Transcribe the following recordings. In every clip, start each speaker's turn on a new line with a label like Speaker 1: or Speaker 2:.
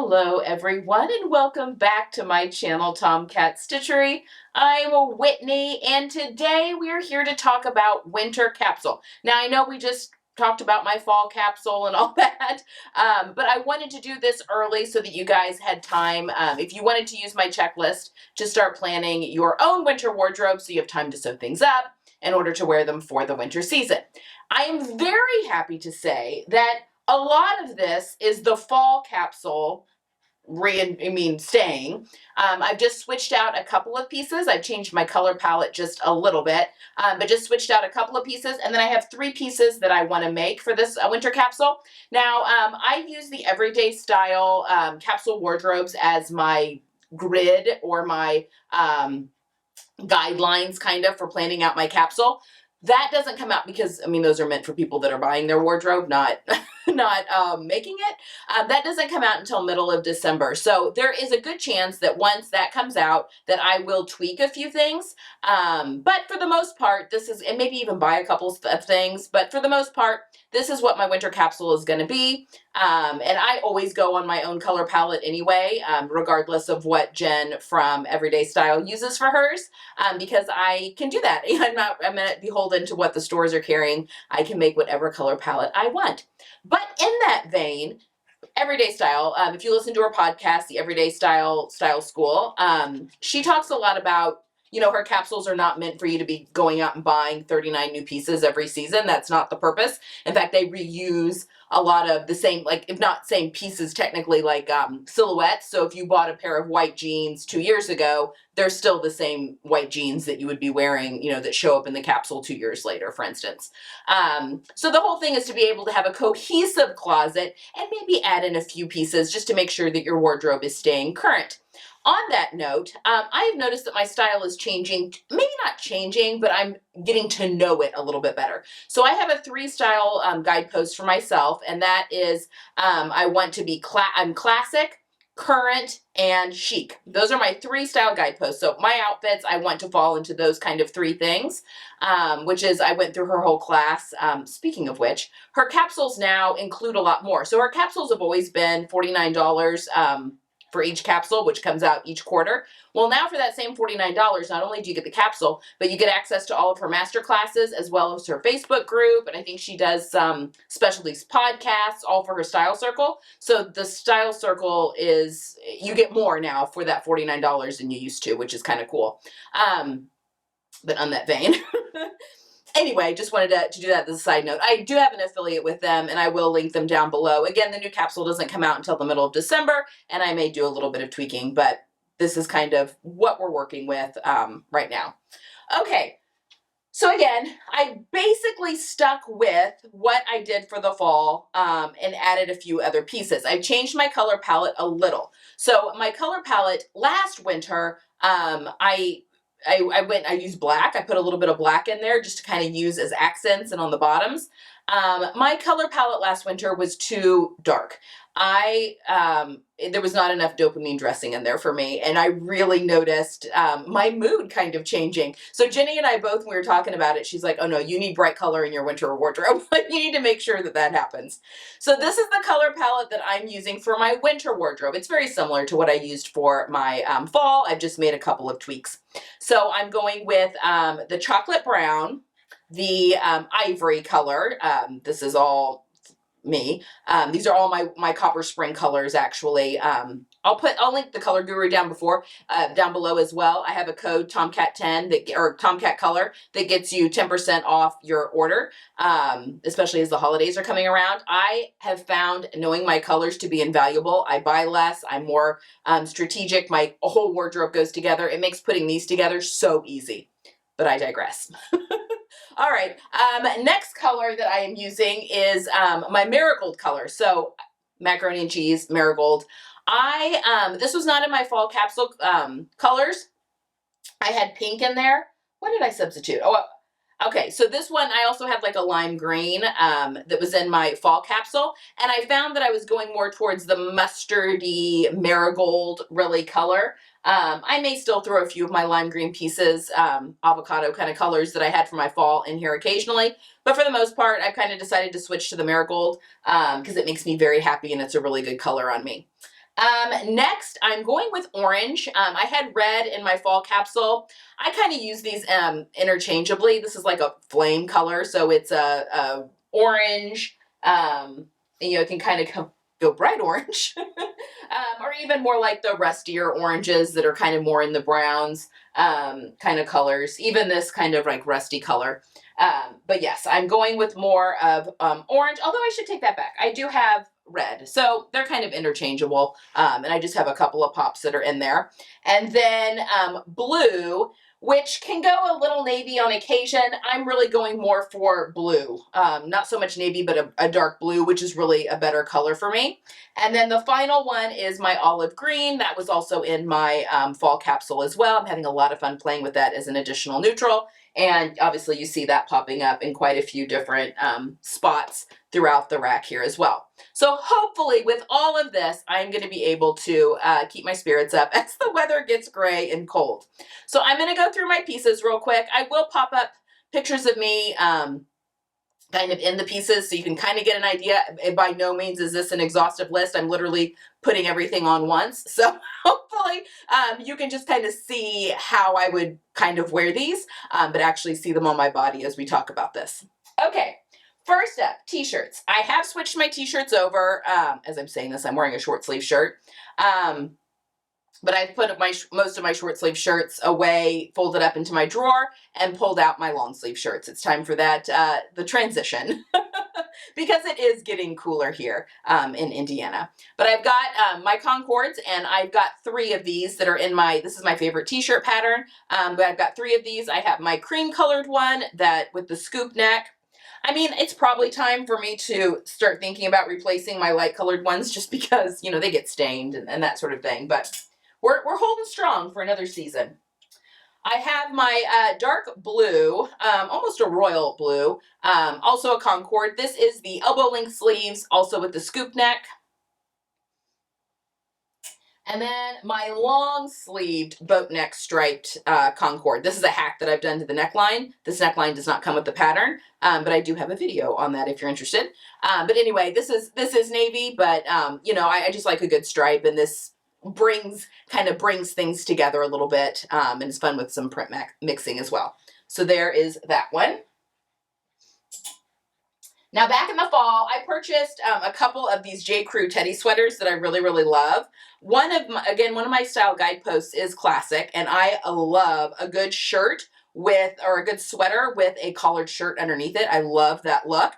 Speaker 1: Hello everyone and welcome back to my channel, Tomcat Stitchery. I'm Whitney and today we're here to talk about Winter Capsule. Now I know we just talked about my fall capsule and all that, but I wanted to do this early so that you guys had time, if you wanted to use my checklist, to start planning your own winter wardrobe so you have time to sew things up in order to wear them for the winter season. I am very happy to say that a lot of this is the fall capsule staying. I've just switched out a couple of pieces. I've changed my color palette just a little bit, but just switched out a couple of pieces. And then I have 3 pieces that I want to make for this winter capsule. Now, I use the everyday style capsule wardrobes as my grid or my guidelines kind of for planning out my capsule. That doesn't come out because, those are meant for people that are buying their wardrobe, not making it. That doesn't come out until middle of December. So there is a good chance that once that comes out that I will tweak a few things. But for the most part, this is, and maybe even buy a couple of things, but for the most part, this is what my winter capsule is going to be. And I always go on my own color palette anyway, regardless of what Jen from Everyday Style uses for hers, because I can do that. I'm not beholden to what the stores are carrying. I can make whatever color palette I want. But in that vein, Everyday Style, if you listen to her podcast, the Everyday Style School, she talks a lot about, her capsules are not meant for you to be going out and buying 39 new pieces every season. That's not the purpose. In fact, they reuse a lot of the same, if not same pieces technically, silhouettes. So if you bought a pair of white jeans 2 years ago, they're still the same white jeans that you would be wearing, that show up in the capsule 2 years later, for instance. So the whole thing is to be able to have a cohesive closet and maybe add in a few pieces just to make sure that your wardrobe is staying current. On that note, I've noticed that my style is changing, maybe not changing, but I'm getting to know it a little bit better. So I have a 3 style guidepost for myself, and that is I want to be I'm classic, current, and chic. Those are my 3 style guideposts. So my outfits, I want to fall into those kind of 3 things, which is I went through her whole class. Speaking of which, her capsules now include a lot more. So her capsules have always been $49. For each capsule, which comes out each quarter. Well, now for that same $49, not only do you get the capsule, but you get access to all of her master classes as well as her Facebook group. And I think she does some specialties podcasts, all for her style circle. So the style circle is, you get more now for that $49 than you used to, which is kind of cool. But on that vein, anyway, just wanted to do that as a side note. I do have an affiliate with them, and I will link them down below. Again, the new capsule doesn't come out until the middle of December, and I may do a little bit of tweaking, but this is kind of what we're working with right now. Okay, so again, I basically stuck with what I did for the fall and added a few other pieces. I changed my color palette a little. So my color palette last winter, I used black. I put a little bit of black in there just to kind of use as accents and on the bottoms. My color palette last winter was too dark. There was not enough dopamine dressing in there for me, and I really noticed my mood kind of changing. So Jenny and I both, when we were talking about it, she's like, oh no, you need bright color in your winter wardrobe. You need to make sure that that happens. So this is the color palette that I'm using for my winter wardrobe. It's very similar to what I used for my fall. I've just made a couple of tweaks. So I'm going with the chocolate brown, the ivory color. This is all me. These are all my copper spring colors, actually. I'll link the color guru down below as well. I have a code Tomcat10 or Tomcat color that gets you 10% off your order, especially as the holidays are coming around. I have found knowing my colors to be invaluable. I buy less. I'm more strategic. My whole wardrobe goes together. It makes putting these together so easy. But I digress. All right, next color that I am using is my marigold color. So macaroni and cheese, marigold. This was not in my fall capsule colors. I had pink in there. What did I substitute? Oh, okay, so this one, I also had like a lime green that was in my fall capsule, and I found that I was going more towards the mustardy marigold really color. I may still throw a few of my lime green pieces, avocado kind of colors that I had for my fall in here occasionally, but for the most part, I've kind of decided to switch to the marigold because it makes me very happy and it's a really good color on me. Next, I'm going with orange. I had red in my fall capsule. I kind of use these interchangeably. This is like a flame color, so it's a orange. It can kind of go bright orange, or even more like the rustier oranges that are kind of more in the browns kind of colors. Even this kind of like rusty color. But yes, I'm going with more of orange, although I should take that back. I do have red, so they're kind of interchangeable, and I just have a couple of pops that are in there. And then blue, which can go a little navy on occasion. I'm really going more for blue, not so much navy, but a dark blue, which is really a better color for me. And then the final one is my olive green. That was also in my fall capsule as well. I'm having a lot of fun playing with that as an additional neutral. And obviously you see that popping up in quite a few different spots throughout the rack here as well. So hopefully with all of this, I'm going to be able to keep my spirits up as the weather gets gray and cold. So I'm going to go through my pieces real quick. I will pop up pictures of me kind of in the pieces so you can kind of get an idea. By no means is this an exhaustive list. I'm literally putting everything on once. So hopefully you can just kind of see how I would kind of wear these, but actually see them on my body as we talk about this. Okay. First up, t-shirts. I have switched my t-shirts over. As I'm saying this, I'm wearing a short sleeve shirt. But I've put most of my short sleeve shirts away, folded up into my drawer, and pulled out my long sleeve shirts. It's time for that, the transition, because it is getting cooler here in Indiana. But I've got my Concords, and I've got 3 of these that are in this is my favorite t-shirt pattern. But I've got 3 of these. I have my cream colored one that with the scoop neck. I mean, it's probably time for me to start thinking about replacing my light colored ones just because, they get stained and that sort of thing. But we're holding strong for another season. I have my dark blue, almost a royal blue, also a Concord. This is the elbow length sleeves, also with the scoop neck. And then my long sleeved boat neck striped Concord. This is a hack that I've done to the neckline. This neckline does not come with the pattern, but I do have a video on that if you're interested. But anyway, this is navy, but I just like a good stripe, and this brings things together a little bit, and it's fun with some print mixing as well. So there is that one. Now back in the fall, I purchased a couple of these J. Crew teddy sweaters that I really, really love. One of my style guideposts is classic, and I love a good shirt or a good sweater with a collared shirt underneath it. I love that look.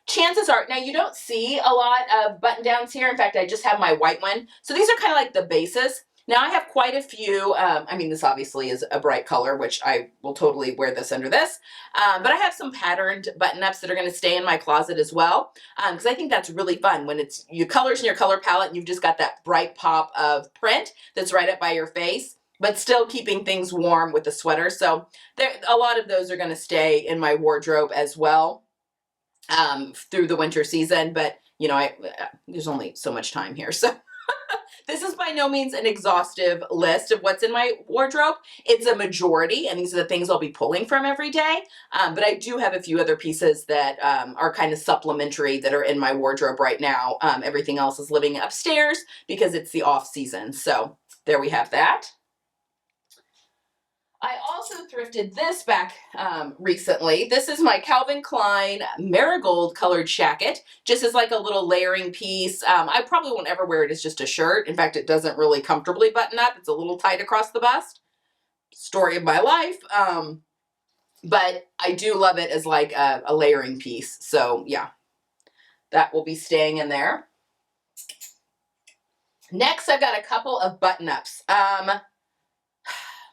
Speaker 1: Chances are, now you don't see a lot of button downs here. In fact, I just have my white one. So these are kind of like the bases. Now I have quite a few, this obviously is a bright color, which I will totally wear this under this, but I have some patterned button-ups that are going to stay in my closet as well, because I think that's really fun when it's your colors in your color palette and you've just got that bright pop of print that's right up by your face, but still keeping things warm with the sweater. So a lot of those are going to stay in my wardrobe as well through the winter season, but there's only so much time here, so this is by no means an exhaustive list of what's in my wardrobe. It's a majority, and these are the things I'll be pulling from every day. But I do have a few other pieces that are kind of supplementary that are in my wardrobe right now. Everything else is living upstairs because it's the off season. So there we have that. I also thrifted this back recently. This is my Calvin Klein marigold colored jacket, just as like a little layering piece. I probably won't ever wear it as just a shirt. In fact, it doesn't really comfortably button up. It's a little tight across the bust. Story of my life. But I do love it as like a layering piece. So yeah, that will be staying in there. Next, I've got a couple of button-ups.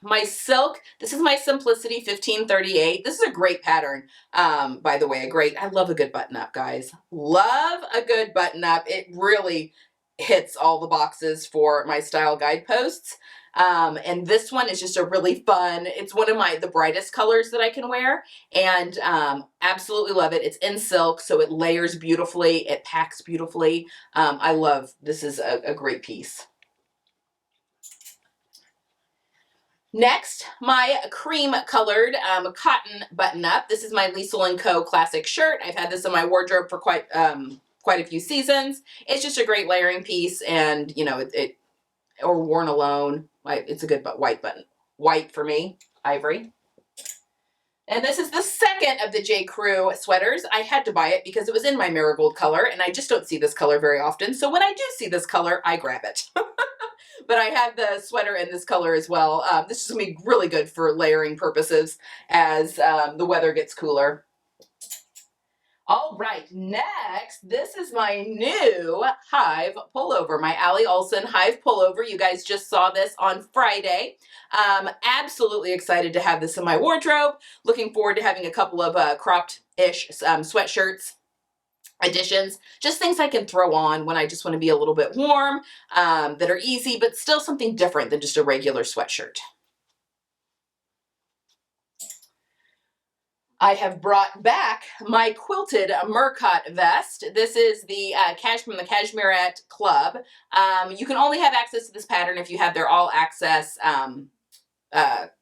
Speaker 1: My silk, this is my Simplicity 1538. This is a great pattern, by the way, I love a good button-up, guys. Love a good button-up. It really hits all the boxes for my style guideposts. And this one is just a really fun, it's one of the brightest colors that I can wear, and absolutely love it. It's in silk, so it layers beautifully, it packs beautifully. This is a great piece. Next, my cream colored cotton button up. This is my Liesl & Co. classic shirt. I've had this in my wardrobe for quite quite a few seasons. It's just a great layering piece, and you know, or worn alone, it's a good white for me, ivory. And this is the second of the J. Crew sweaters. I had to buy it because it was in my marigold color, and I just don't see this color very often. So when I do see this color, I grab it. But I have the sweater in this color as well. This is going to be really good for layering purposes as the weather gets cooler. All right, next, this is my new Hive pullover, my Allie Olsen Hive pullover. You guys just saw this on Friday. Absolutely excited to have this in my wardrobe. Looking forward to having a couple of cropped-ish sweatshirts additions, just things I can throw on when I just want to be a little bit warm, that are easy, but still something different than just a regular sweatshirt. I have brought back my quilted Murcott vest. This is the from the Cashmerette Club. You can only have access to this pattern if you have their all-access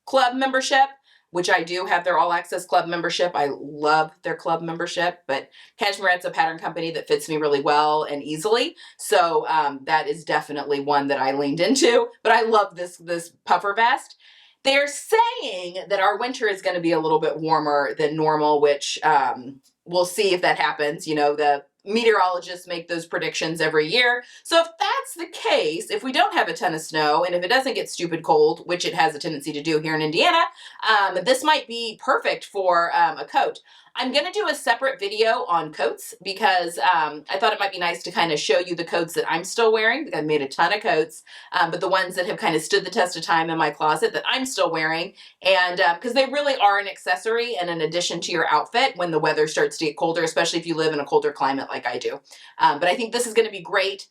Speaker 1: club membership, which I do have their all-access club membership. I love their club membership, but Cashmerette's a pattern company that fits me really well and easily. So that is definitely one that I leaned into, but I love this puffer vest. They're saying that our winter is going to be a little bit warmer than normal, which we'll see if that happens. You know, the meteorologists make those predictions every year. So if that's the case, if we don't have a ton of snow and if it doesn't get stupid cold, which it has a tendency to do here in Indiana, this might be perfect for a coat. I'm going to do a separate video on coats because I thought it might be nice to kind of show you the coats that I'm still wearing. I've made a ton of coats, but the ones that have kind of stood the test of time in my closet that I'm still wearing, and because they really are an accessory and an addition to your outfit when the weather starts to get colder, especially if you live in a colder climate like I do. But I think this is going to be great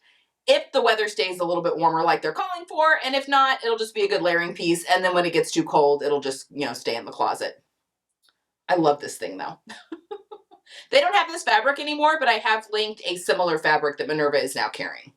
Speaker 1: if the weather stays a little bit warmer like they're calling for, and if not, it'll just be a good layering piece, and then when it gets too cold, it'll just, you know, stay in the closet. I love this thing though. They don't have this fabric anymore, but I have linked a similar fabric that Minerva is now carrying.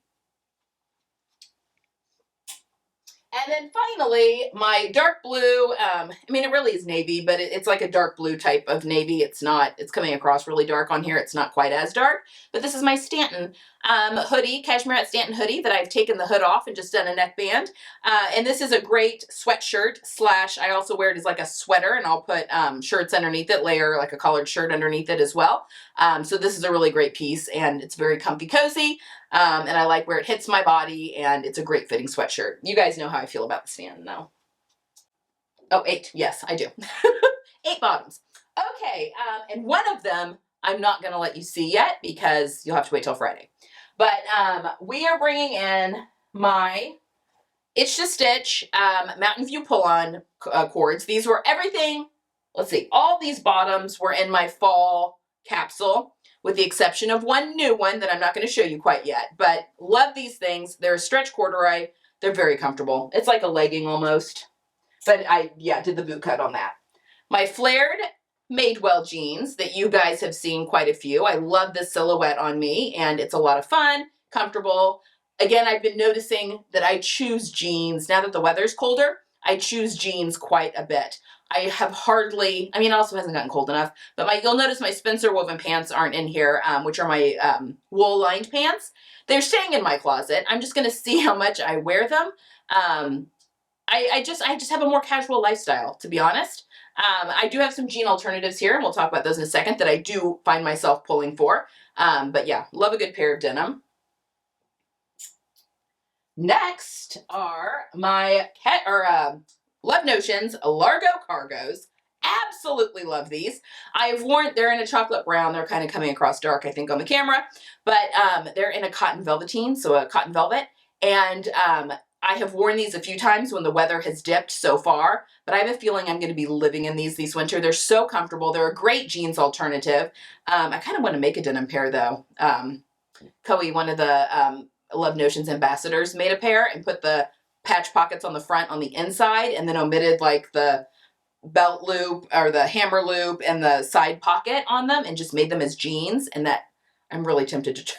Speaker 1: And then finally, my dark blue, I mean, it really is navy, but it's like a dark blue type of navy. It's coming across really dark on here. It's not quite as dark, but this is my Stanton hoodie, Cashmerette Stanton hoodie that I've taken the hood off and just done a neckband. And this is a great sweatshirt / I also wear it as like a sweater, and I'll put shirts underneath it, layer like a collared shirt underneath it as well. So this is a really great piece, and it's very comfy cozy. And I like where it hits my body, and it's a great fitting sweatshirt. You guys know how I feel about the Stanton though. Oh, 8. Yes, I do. 8 bottoms. Okay, and one of them I'm not going to let you see yet because you'll have to wait till Friday. But we are bringing in my Itch to Stitch Mountain View pull-on cords. These were everything. Let's see. All these bottoms were in my fall capsule, with the exception of one new one that I'm not going to show you quite yet. But love these things. They're a stretch corduroy. They're very comfortable. It's like a legging almost. But I did the boot cut on that. My flared Madewell jeans that you guys have seen quite a few. I love this silhouette on me, and it's a lot of fun, comfortable. Again, I've been noticing that I choose jeans, now that the weather's colder, I choose jeans quite a bit. I have hardly, I mean, it also hasn't gotten cold enough, but you'll notice my Spencer woven pants aren't in here, which are my wool lined pants. They're staying in my closet. I'm just going to see how much I wear them. I just have a more casual lifestyle, to be honest. I do have some jean alternatives here, and we'll talk about those in a second, that I do find myself pulling for. But yeah, love a good pair of denim. Next are my Love Notions Largo Cargos. Absolutely love these. They're in a chocolate brown. They're kind of coming across dark, I think, on the camera. But they're in a cotton velveteen, so a cotton velvet. And I have worn these a few times when the weather has dipped so far, but I have a feeling I'm going to be living in these this winter. They're so comfortable. They're a great jeans alternative. I kind of want to make a denim pair, though. Coey, one of the Love Notions ambassadors, made a pair and put the patch pockets on the front on the inside, and then omitted like the belt loop or the hammer loop and the side pocket on them, and just made them as jeans. And that I'm really tempted to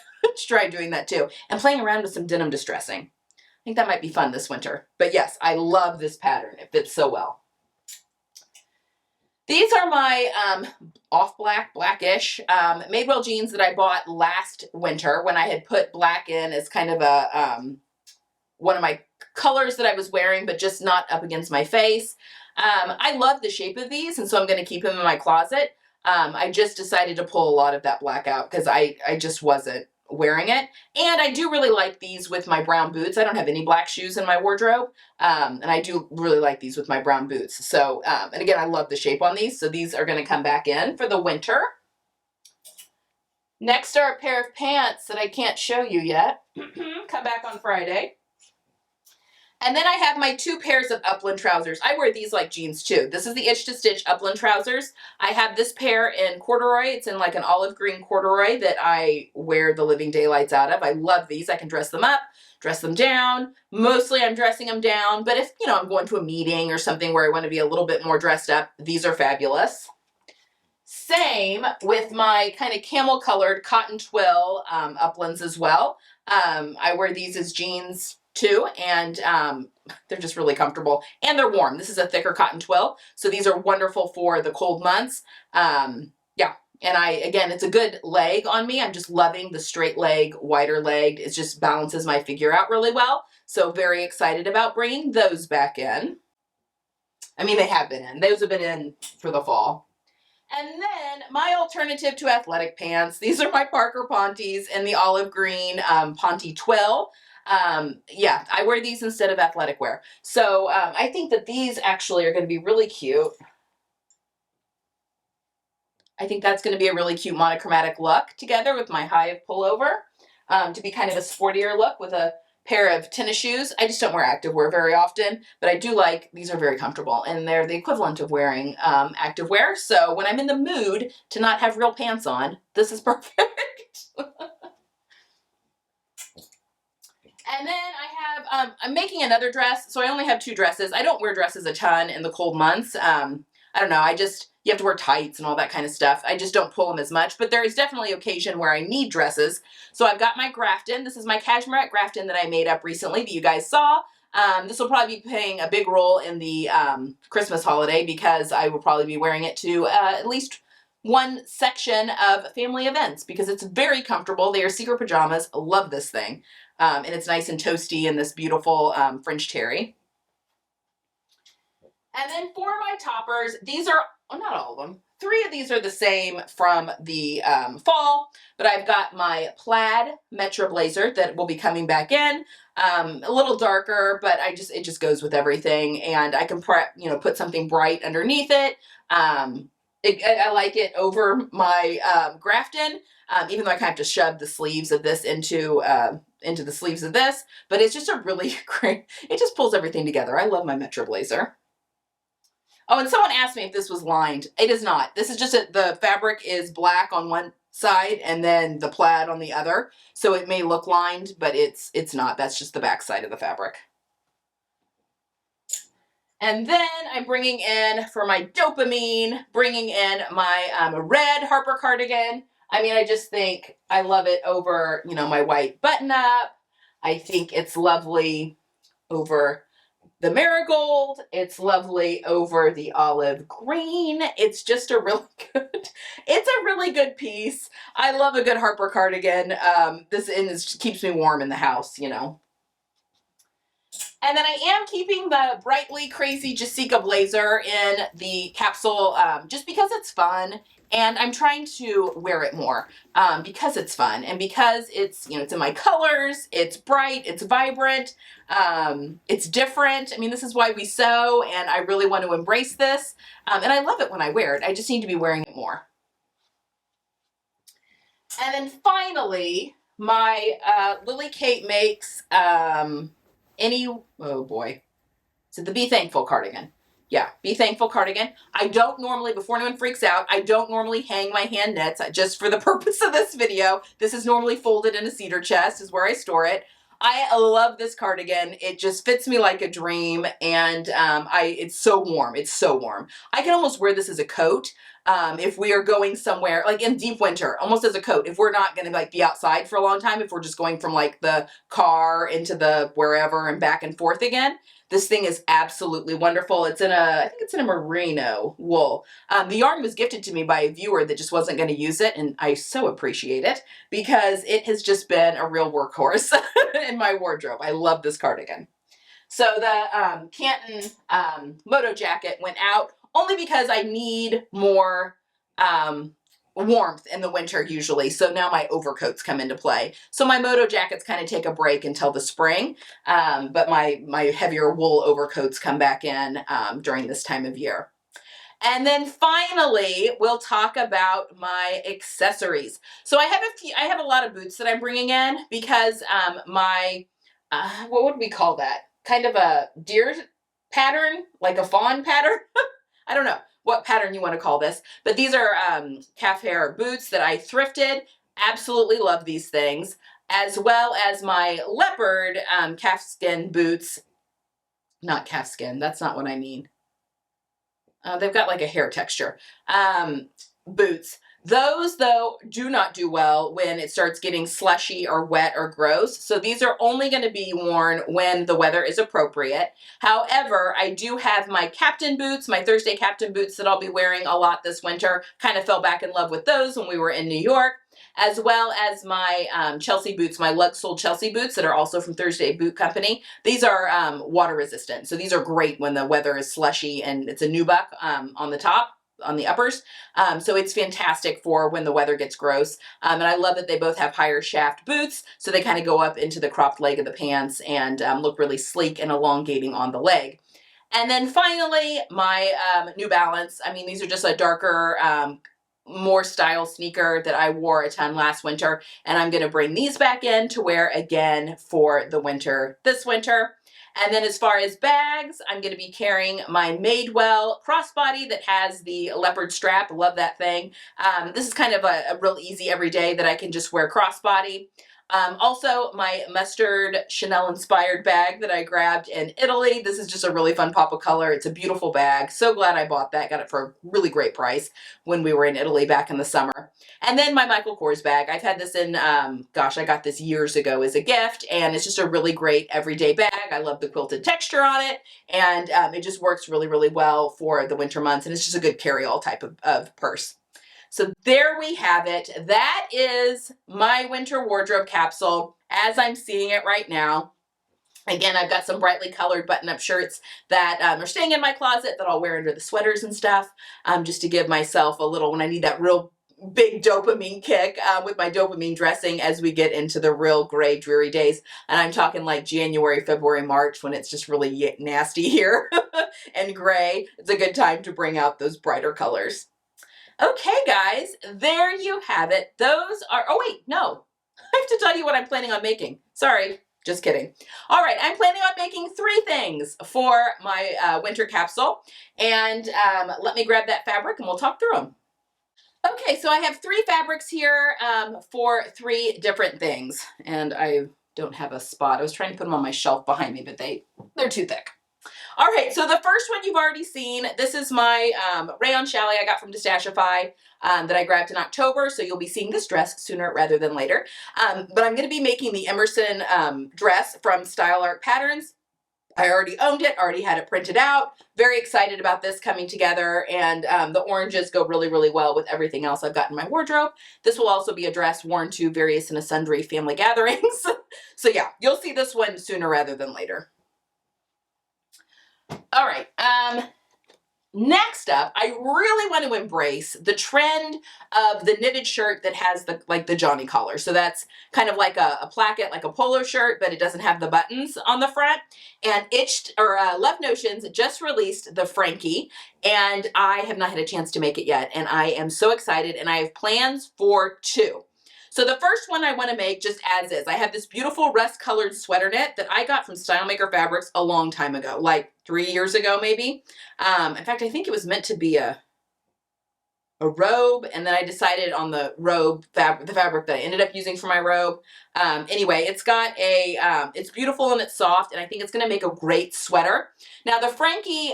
Speaker 1: try doing that too, and playing around with some denim distressing. I think that might be fun this winter. But yes, I love this pattern. It fits so well. These are my off black, blackish Madewell jeans that I bought last winter when I had put black in as kind of a one of my colors that I was wearing, but just not up against my face. I love the shape of these, and so I'm going to keep them in my closet. I just decided to pull a lot of that black out because I just wasn't wearing it. And I do really like these with my brown boots. I don't have any black shoes in my wardrobe, and I do really like these with my brown boots. So, and again, I love the shape on these, so these are going to come back in for the winter. Next are a pair of pants that I can't show you yet. Come back on Friday. And then I have my 2 pairs of Upland trousers. I wear these like jeans too. This is the Itch to Stitch Upland trousers. I have this pair in corduroy. It's in like an olive green corduroy that I wear the living daylights out of. I love these. I can dress them up, dress them down. Mostly I'm dressing them down, but if, I'm going to a meeting or something where I want to be a little bit more dressed up, these are fabulous. Same with my kind of camel colored cotton twill Uplands as well. I wear these as jeans too, and they're just really comfortable and they're warm. This is a thicker cotton twill, so these are wonderful for the cold months. Yeah, and again, it's a good leg on me. I'm just loving the straight leg, wider legged. It just balances my figure out really well. So very excited about bringing those back in. I mean, they have been in. Those have been in for the fall. And then my alternative to athletic pants, these are my Parker Ponties in the olive green Ponte twill. Yeah, I wear these instead of athletic wear. So I think that these actually are going to be really cute. I think that's going to be a really cute monochromatic look together with my Hive pullover to be kind of a sportier look with a pair of tennis shoes. I just don't wear activewear very often, but I do like, these are very comfortable and they're the equivalent of wearing activewear. So when I'm in the mood to not have real pants on, this is perfect. And then I have, I'm making another dress. So I only have 2 dresses. I don't wear dresses a ton in the cold months. I don't know. You have to wear tights and all that kind of stuff. I just don't pull them as much, but there is definitely occasion where I need dresses. So I've got my Grafton. This is my cashmere Grafton that I made up recently that you guys saw. This will probably be playing a big role in the Christmas holiday because I will probably be wearing it to at least one section of family events because it's very comfortable. They are secret pajamas. I love this thing. And it's nice and toasty in this beautiful French terry. And then for my toppers, these are, well, not all of them. 3 of these are the same from the fall, but I've got my plaid Metro blazer that will be coming back in. A little darker, but it just goes with everything. And I can put something bright underneath it. I like it over my Grafton, even though I kind of have to shove the sleeves of this into the sleeves of this, but it's just a really great, it just pulls everything together. I love my Metro blazer. Oh, and someone asked me if this was lined. It is not. This is just the fabric is black on one side and then the plaid on the other. So it may look lined, but it's not. That's just the back side of the fabric. And then I'm bringing in, for my dopamine, bringing in my red Harper cardigan. I mean, I just think I love it over, my white button-up. I think it's lovely over the marigold. It's lovely over the olive green. It's just a really good piece. I love a good Harper cardigan. This keeps me warm in the house, And then I am keeping the brightly crazy Jessica blazer in the capsule just because it's fun. And I'm trying to wear it more because it's fun and because it's, it's in my colors, it's bright, it's vibrant, it's different. I mean, this is why we sew and I really want to embrace this. And I love it when I wear it. I just need to be wearing it more. And then finally, my Lily Kate Makes oh boy, is it the Be Thankful cardigan? Yeah, Be Thankful cardigan. I don't normally, before anyone freaks out, I don't normally hang my hand knits just for the purpose of this video. This is normally folded in a cedar chest is where I store it. I love this cardigan. It just fits me like a dream and it's so warm. It's so warm. I can almost wear this as a coat. if we are going somewhere like in deep winter, almost as a coat, if we're not going to like be outside for a long time, if we're just going from like the car into the wherever and back and forth again, this thing is absolutely wonderful. It's in I think it's in a merino wool. The yarn was gifted to me by a viewer that just wasn't going to use it, and I so appreciate it because it has just been a real workhorse in my wardrobe. I love this cardigan. So the Canton moto jacket went out only because I need more warmth in the winter usually. So now my overcoats come into play. So my moto jackets kind of take a break until the spring, but my heavier wool overcoats come back in during this time of year. And then finally, we'll talk about my accessories. So I have a lot of boots that I'm bringing in because my what would we call that? Kind of a deer pattern, like a fawn pattern. I don't know what pattern you want to call this, but these are calf hair boots that I thrifted. Absolutely love these things, as well as my leopard calf skin boots. Not calf skin, that's not what I mean. They've got like a hair texture. Boots. Those, though, do not do well when it starts getting slushy or wet or gross. So these are only going to be worn when the weather is appropriate. However, I do have my captain boots, my Thursday captain boots that I'll be wearing a lot this winter. Kind of fell back in love with those when we were in New York, as well as my Chelsea boots, my lug-soled Chelsea boots that are also from Thursday Boot Company. These are water resistant. So these are great when the weather is slushy, and it's a nubuck on the top, on the uppers. So it's fantastic for when the weather gets gross. And I love that they both have higher shaft boots. So they kind of go up into the cropped leg of the pants and look really sleek and elongating on the leg. And then finally, my New Balance. I mean, these are just a darker, more style sneaker that I wore a ton last winter. And I'm going to bring these back in to wear again for the winter this winter. And then as far as bags, I'm going to be carrying my Madewell crossbody that has the leopard strap. Love that thing. This is kind of a real easy everyday that I can just wear crossbody. Also, my mustard Chanel-inspired bag that I grabbed in Italy. This is just a really fun pop of color. It's a beautiful bag. So glad I bought that. Got it for a really great price when we were in Italy back in the summer. And then my Michael Kors bag. I've had this in, gosh, I got this years ago as a gift, and it's just a really great everyday bag. I love the quilted texture on it, and it just works really, really well for the winter months, and it's just a good carry-all type of purse. So there we have it. That is my winter wardrobe capsule as I'm seeing it right now. Again, I've got some brightly colored button-up shirts that are staying in my closet that I'll wear under the sweaters and stuff, just to give myself a little, when I need that real big dopamine kick with my dopamine dressing as we get into the real gray, dreary days. And I'm talking like January, February, March, when it's just really nasty here and gray. It's a good time to bring out those brighter colors. Okay, guys, there you have it. Those are, oh wait, no, I have to tell you what I'm planning on making. Sorry, just kidding. All right, I'm planning on making 3 things for my winter capsule. And let me grab that fabric and we'll talk through them. Okay, so I have 3 fabrics here for 3 different things. And I don't have a spot. I was trying to put them on my shelf behind me, but they're too thick. All right, so the first one you've already seen. This is my rayon challis I got from Destashify that I grabbed in October, so you'll be seeing this dress sooner rather than later. But I'm going to be making the Emerson dress from Style Art Patterns. I already owned it, already had it printed out. Very excited about this coming together, and the oranges go really, really well with everything else I've got in my wardrobe. This will also be a dress worn to various and sundry family gatherings. So yeah, you'll see this one sooner rather than later. All right, next up, I really want to embrace the trend of the knitted shirt that has the Johnny collar. So that's kind of like a placket, like a polo shirt, but it doesn't have the buttons on the front. And Love Notions just released the Frankie, and I have not had a chance to make it yet. And I am so excited, and I have plans for 2. So the first one I want to make just as is. I have this beautiful rust-colored sweater knit that I got from StyleMaker Fabrics a long time ago, like 3 years ago maybe. In fact, I think it was meant to be a robe, and then I decided on the robe fabric, the fabric that I ended up using for my robe. Anyway, it's got it's beautiful and it's soft, and I think it's going to make a great sweater. Now the Frankie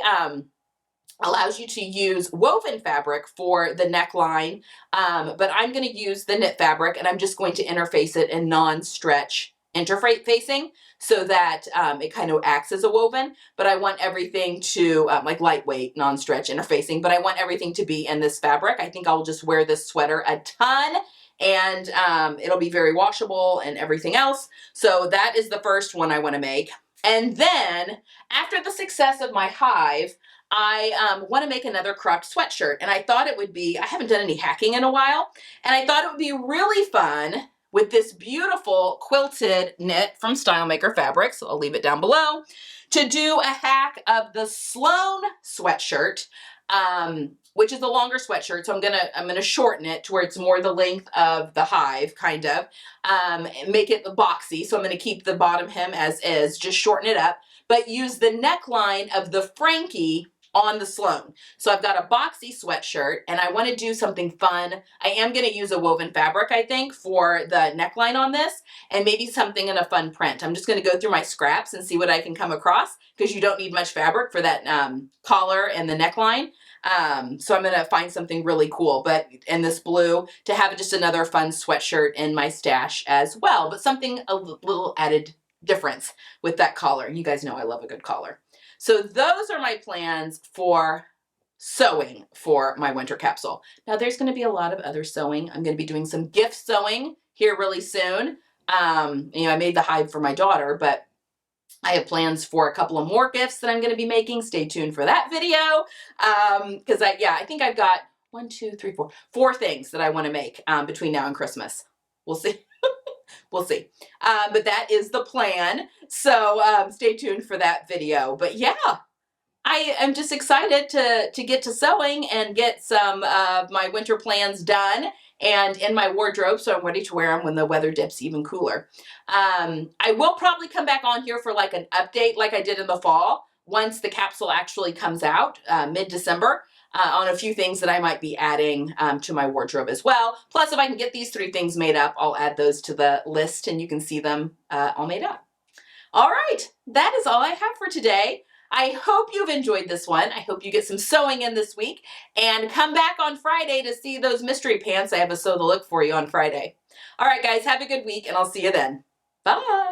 Speaker 1: allows you to use woven fabric for the neckline, but I'm going to use the knit fabric, and I'm just going to interface it in non-stretch interfacing so that it kind of acts as a woven, but I want everything to, like lightweight, non-stretch interfacing, but I want everything to be in this fabric. I think I'll just wear this sweater a ton, and it'll be very washable and everything else. So that is the first one I want to make. And then after the success of my hive, I want to make another cropped sweatshirt, and I thought it would be, I haven't done any hacking in a while, and I thought it would be really fun with this beautiful quilted knit from StyleMaker Fabrics, so I'll leave it down below, to do a hack of the Sloan sweatshirt, which is a longer sweatshirt, so I'm gonna shorten it to where it's more the length of the hive, kind of, and make it boxy, so I'm gonna keep the bottom hem as is, just shorten it up, but use the neckline of the Frankie on the Sloan. So I've got a boxy sweatshirt, and I want to do something fun. I am going to use a woven fabric, I think, for the neckline on this, and maybe something in a fun print. I'm just going to go through my scraps and see what I can come across, because you don't need much fabric for that collar and the neckline. So I'm going to find something really cool, but in this blue, to have just another fun sweatshirt in my stash as well, but something a little added difference with that collar. You guys know I love a good collar. So those are my plans for sewing for my winter capsule. Now there's going to be a lot of other sewing. I'm going to be doing some gift sewing here really soon. I made the hive for my daughter, but I have plans for a couple of more gifts that I'm going to be making. Stay tuned for that video. Because I think I've got 4 things that I want to make between now and Christmas. We'll see. We'll see. But that is the plan. So stay tuned for that video. But yeah, I am just excited to get to sewing and get some of my winter plans done and in my wardrobe, so I'm ready to wear them when the weather dips even cooler. I will probably come back on here for like an update like I did in the fall once the capsule actually comes out mid-December. On a few things that I might be adding to my wardrobe as well. Plus, if I can get these 3 things made up, I'll add those to the list and you can see them all made up. All right, that is all I have for today. I hope you've enjoyed this one. I hope you get some sewing in this week and come back on Friday to see those mystery pants. I have a sew the look for you on Friday. All right, guys, have a good week and I'll see you then. Bye.